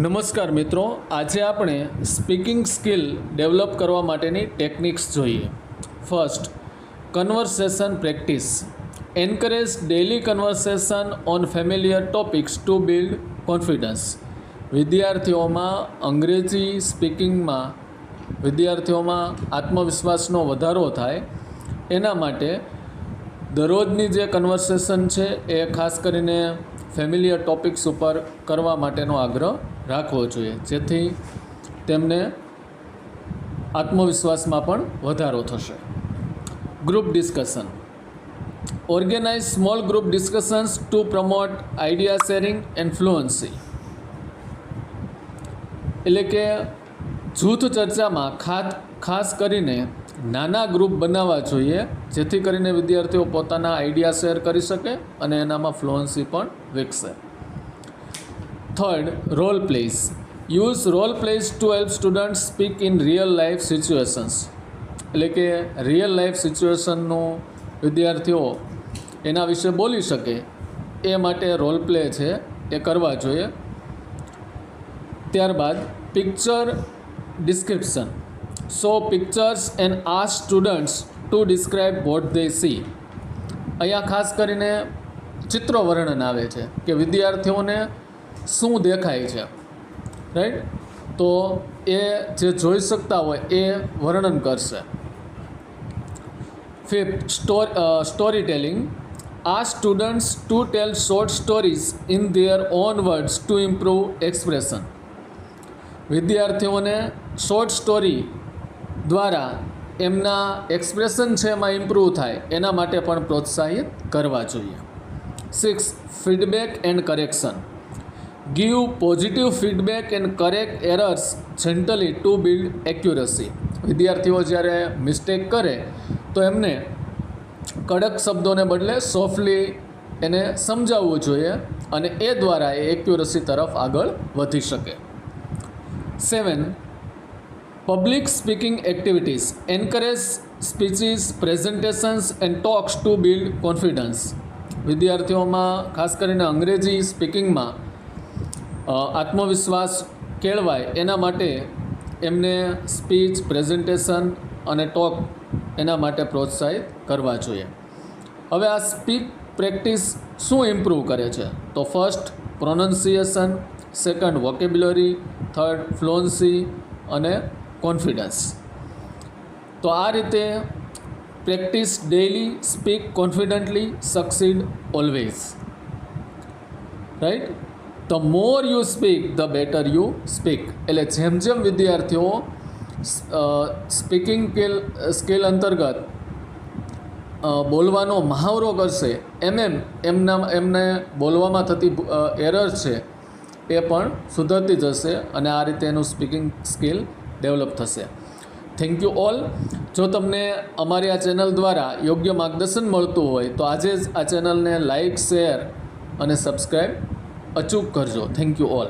નમસ્કાર મિત્રો, આજે આપણે સ્પીકિંગ સ્કિલ ડેવલપ કરવા માટેની ટેકનિક્સ જોઈએ. First, conversation practice. Encourage daily conversation on familiar topics to build confidence. વિદ્યાર્થીઓમાં અંગ્રેજી સ્પીકિંગમાં આત્મવિશ્વાસનો વધારો થાય એના માટે દરરોજની જે કન્વર્સેશન છે એ ખાસ કરીને ફેમિલિયર ટોપિક્સ ઉપર કરવા માટેનો આગ્રહ રાખવો જોઈએ, જેથી તેમને આત્મવિશ્વાસમાં પણ વધારો થશે. Group discussion. Organise small group discussions to promote idea sharing and fluency. એટલે કે જૂથ ચર્ચામાં ખાસ કરીને નાના ગ્રુપ બનાવવા જોઈએ, જેથી કરીને વિદ્યાર્થીઓ પોતાના આઈડિયા શેર કરી શકે અને એનામાં ફ્લુઅન્સી પણ વિકસે. Third, role plays. Use role plays to help students speak in real life situations. એટલે કે રિયલ લાઈફ સિચ્યુએશનનું વિદ્યાર્થીઓ એના વિશે બોલી શકે એ માટે રોલ પ્લે છે એ કરવા જોઈએ. ત્યારબાદ picture description. Show pictures and ask students to describe what they see. અહીંયા ખાસ કરીને ચિત્રો વર્ણન આવે છે કે વિદ્યાર્થીઓને શું દેખાય છે, રાઈટ? તો એ જે જોઈ શકતા હોય એ વર્ણન કરશે. Fifth, story telling. Ask students to tell short stories in their on words to improve expression. વિદ્યાર્થીઓને શોર્ટ સ્ટોરી દ્વારા એમના એક્સપ્રેશન છે એમાં ઇમ્પ્રૂવ થાય એના માટે પણ પ્રોત્સાહિત કરવા જોઈએ. Six, feedback and correction. Give positive feedback and correct errors gently to build accuracy. વિદ્યાર્થીઓ જ્યારે મિસ્ટેક કરે તો એમને કડક શબ્દોને બદલે સોફ્ટલી એને સમજાવવું જોઈએ અને એ દ્વારા એ એક્યુરસી તરફ આગળ વધી શકે. 7, public speaking activities. Encourage speeches, presentations and talks to build confidence. વિદ્યાર્થીઓમાં ખાસ કરીને અંગ્રેજી સ્પીકિંગમાં આત્મવિશ્વાસ કેળવાય એના માટે એમને સ્પીચ, પ્રેઝન્ટેશન અને ટોક એના માટે પ્રોત્સાહિત કરવા જોઈએ. હવે આ સ્પીક પ્રેક્ટિસ શું ઇમ્પ્રૂવ કરે છે? તો first, pronunciation. Second, vocabulary. Third, fluency અને કોન્ફિડન્સ. તો આ રીતે practise daily, speak confidently, succeed always. Right? The more you speak the better you speak. એટલે જેમ જેમ વિદ્યાર્થીઓ સ્પીકિંગ સ્કિલ અંતર્ગત બોલવાનો મહાવરો કરશે એમને બોલવામાં થતી એરર છે એ પણ સુધરતી જશે અને આ રીતે એનું સ્પીકિંગ સ્કિલ ડેવલપ થશે. Thank you all. જો તમને અમારી આ ચેનલ દ્વારા યોગ્ય માર્ગદર્શન મળતું હોય તો આજે જ આ ચેનલને લાઇક, શેર અને સબસ્ક્રાઈબ અચૂક કરજો. Thank you all.